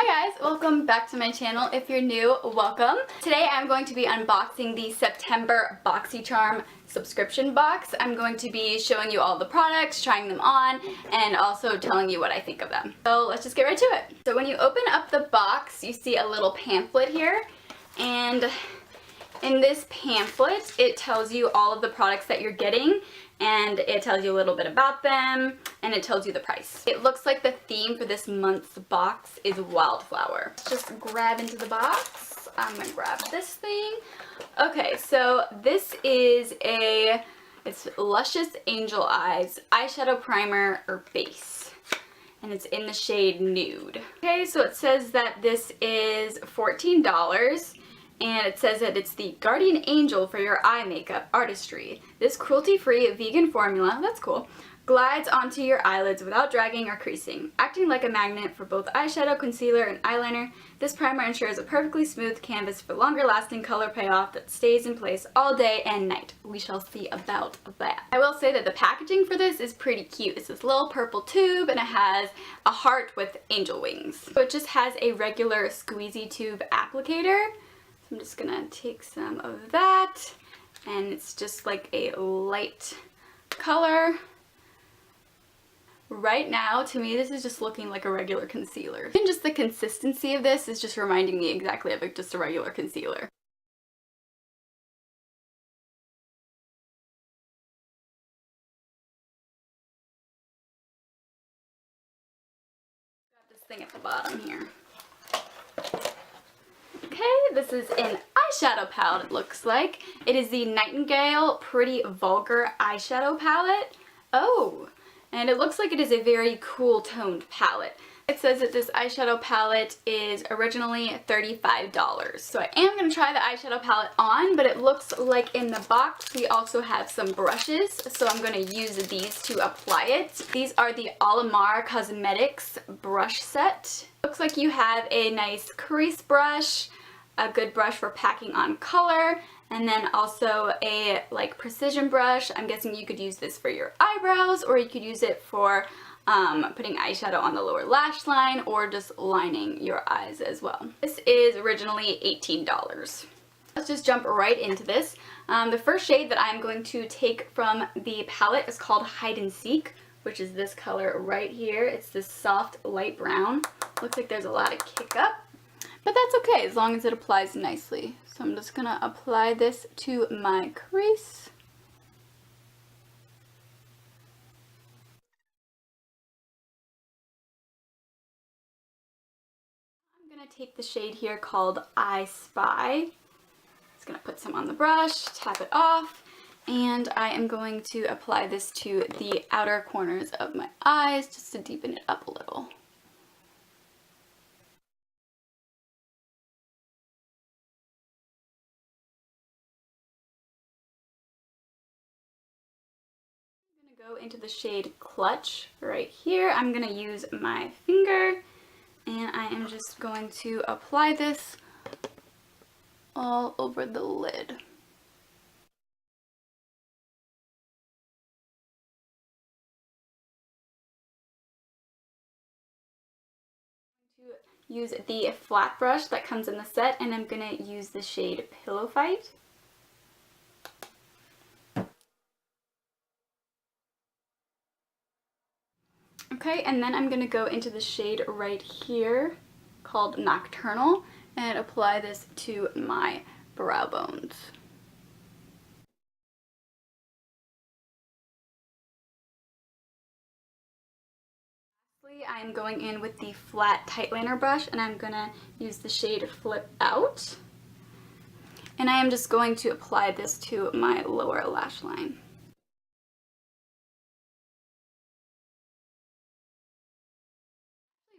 Hi guys, welcome back to my channel. If you're new, welcome. Today I'm going to be unboxing the September Boxycharm subscription box. I'm going to be showing you all the products, trying them on, and also telling you what I think of them. So let's just get right to it. So when you open up the box, you see a little pamphlet here, and in this pamphlet it tells you all of the products that you're getting, and it tells you a little bit about them, and it tells you the price. It looks like the theme for this month's box is wildflower. Just grab into the box. I'm gonna grab this thing. Okay, so this is it's Lucious Angel Eyes eyeshadow primer or base, and it's in the shade Nude. Okay, so it says that this is $14. And it says that it's the guardian angel for your eye makeup artistry. This cruelty-free vegan formula, that's cool, glides onto your eyelids without dragging or creasing. Acting like a magnet for both eyeshadow, concealer, and eyeliner, this primer ensures a perfectly smooth canvas for longer lasting color payoff that stays in place all day and night. We shall see about that. I will say that the packaging for this is pretty cute. It's this little purple tube and it has a heart with angel wings. So it just has a regular squeezy tube applicator. I'm just gonna take some of that, and it's just like a light color. Right now, to me, this is just looking like a regular concealer. Even just the consistency of this is just reminding me exactly of just a regular concealer. Got this thing at the bottom here. Okay, this is an eyeshadow palette, it looks like. It is the Nightingale Pretty Vulgar Eyeshadow Palette. Oh, and it looks like it is a very cool toned palette. It says that this eyeshadow palette is originally $35. So I am going to try the eyeshadow palette on, but it looks like in the box we also have some brushes. So I'm going to use these to apply it. These are the Alamar Cosmetics brush set. Looks like you have a nice crease brush, a good brush for packing on color, and then also a precision brush. I'm guessing you could use this for your eyebrows, or you could use it for putting eyeshadow on the lower lash line, or just lining your eyes as well. This is originally $18. Let's just jump right into this. The first shade that I'm going to take from the palette is called Hide and Seek, which is this color right here. It's this soft light brown. Looks like there's a lot of kick up, but that's okay as long as it applies nicely. So I'm just gonna apply this to my crease. I'm gonna take the shade here called I Spy. Just gonna put some on the brush, tap it off, and I am going to apply this to the outer corners of my eyes just to deepen it up a little. Go into the shade Clutch right here. I'm going to use my finger, and I am just going to apply this all over the lid. Use the flat brush that comes in the set, and I'm going to use the shade Pillow Fight. Okay, and then I'm going to go into the shade right here called Nocturnal and apply this to my brow bones. Lastly, I'm going in with the flat tight liner brush, and I'm going to use the shade Flip Out. And I am just going to apply this to my lower lash line.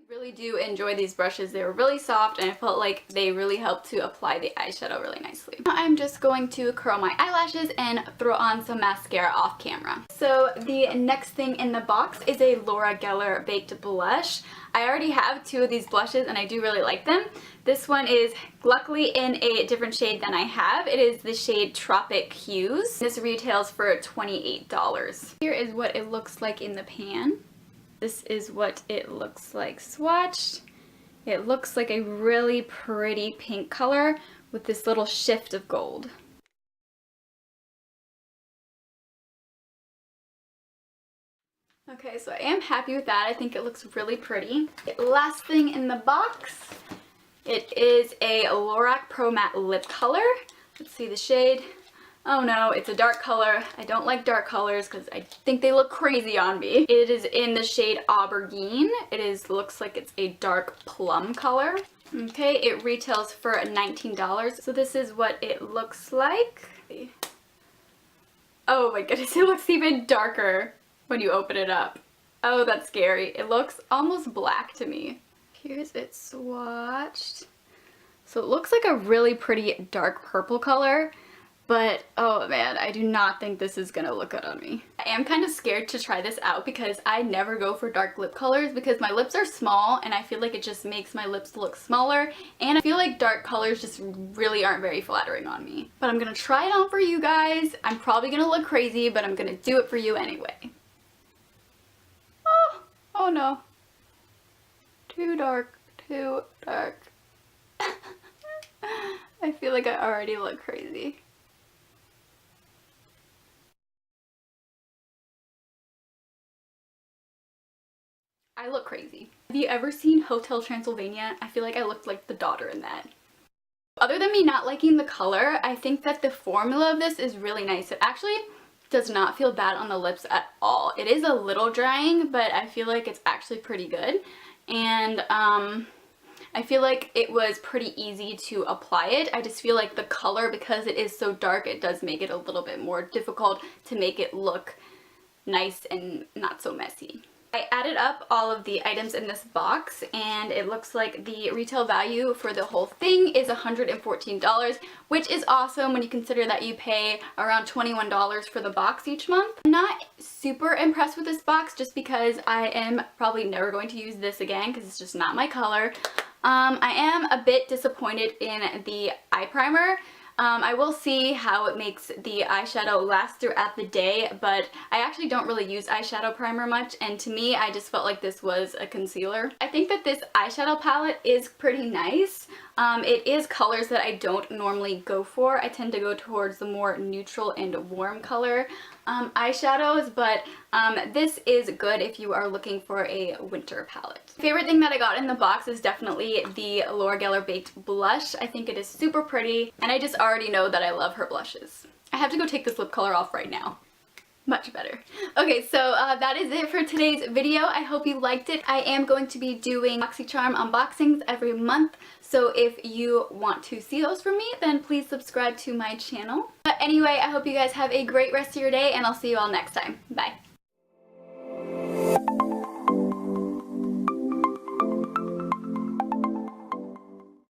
Really do enjoy these brushes. They were really soft, and I felt like they really helped to apply the eyeshadow really nicely. Now I'm just going to curl my eyelashes and throw on some mascara off camera. So the next thing in the box is a Laura Geller Baked Blush. I already have two of these blushes and I do really like them. This one is luckily in a different shade than I have. It is the shade Tropic Hues. This retails for $28. Here is what it looks like in the pan. This is what it looks like swatched, It looks like a really pretty pink color with this little shift of gold. Okay, so I am happy with that. I think it looks really pretty. Last thing in the box, it is a Lorac Pro Matte Lip Color. Let's see the shade. Oh no, it's a dark color. I don't like dark colors because I think they look crazy on me. It is in the shade Aubergine. Looks like it's a dark plum color. Okay, it retails for $19. So this is what it looks like. Oh my goodness, it looks even darker when you open it up. Oh, that's scary. It looks almost black to me. Here's it swatched. So it looks like a really pretty dark purple color, but oh man, I do not think this is gonna look good on me. I am kind of scared to try this out because I never go for dark lip colors because my lips are small and I feel like it just makes my lips look smaller, and I feel like dark colors just really aren't very flattering on me. But I'm gonna try it on for you guys. I'm probably gonna look crazy, but I'm gonna do it for you anyway. Oh no. Too dark, too dark. I feel like I already look crazy. I look crazy. Have you ever seen Hotel Transylvania? I feel like I looked like the daughter in that. Other than me not liking the color, I think that the formula of this is really nice. It actually does not feel bad on the lips at all. It is a little drying, but I feel like it's actually pretty good. And I feel like it was pretty easy to apply it. I just feel like the color, because it is so dark, it does make it a little bit more difficult to make it look nice and not so messy. I added up all of the items in this box and it looks like the retail value for the whole thing is $114, which is awesome when you consider that you pay around $21 for the box each month. I'm not super impressed with this box just because I am probably never going to use this again because it's just not my color. I am a bit disappointed in the eye primer. I will see how it makes the eyeshadow last throughout the day, but I actually don't really use eyeshadow primer much, and to me, I just felt like this was a concealer. I think that this eyeshadow palette is pretty nice. It is colors that I don't normally go for. I tend to go towards the more neutral and warm color eyeshadows, but this is good if you are looking for a winter palette. Favorite thing that I got in the box is definitely the L'Oreal Baked Blush. I think it is super pretty, and I just already know that I love her blushes. I have to go take this lip color off right now. Much better. Okay, so that is it for today's video. I hope you liked it. I am going to be doing Boxycharm unboxings every month, so if you want to see those from me, then please subscribe to my channel. But anyway, I hope you guys have a great rest of your day, and I'll see you all next time. Bye.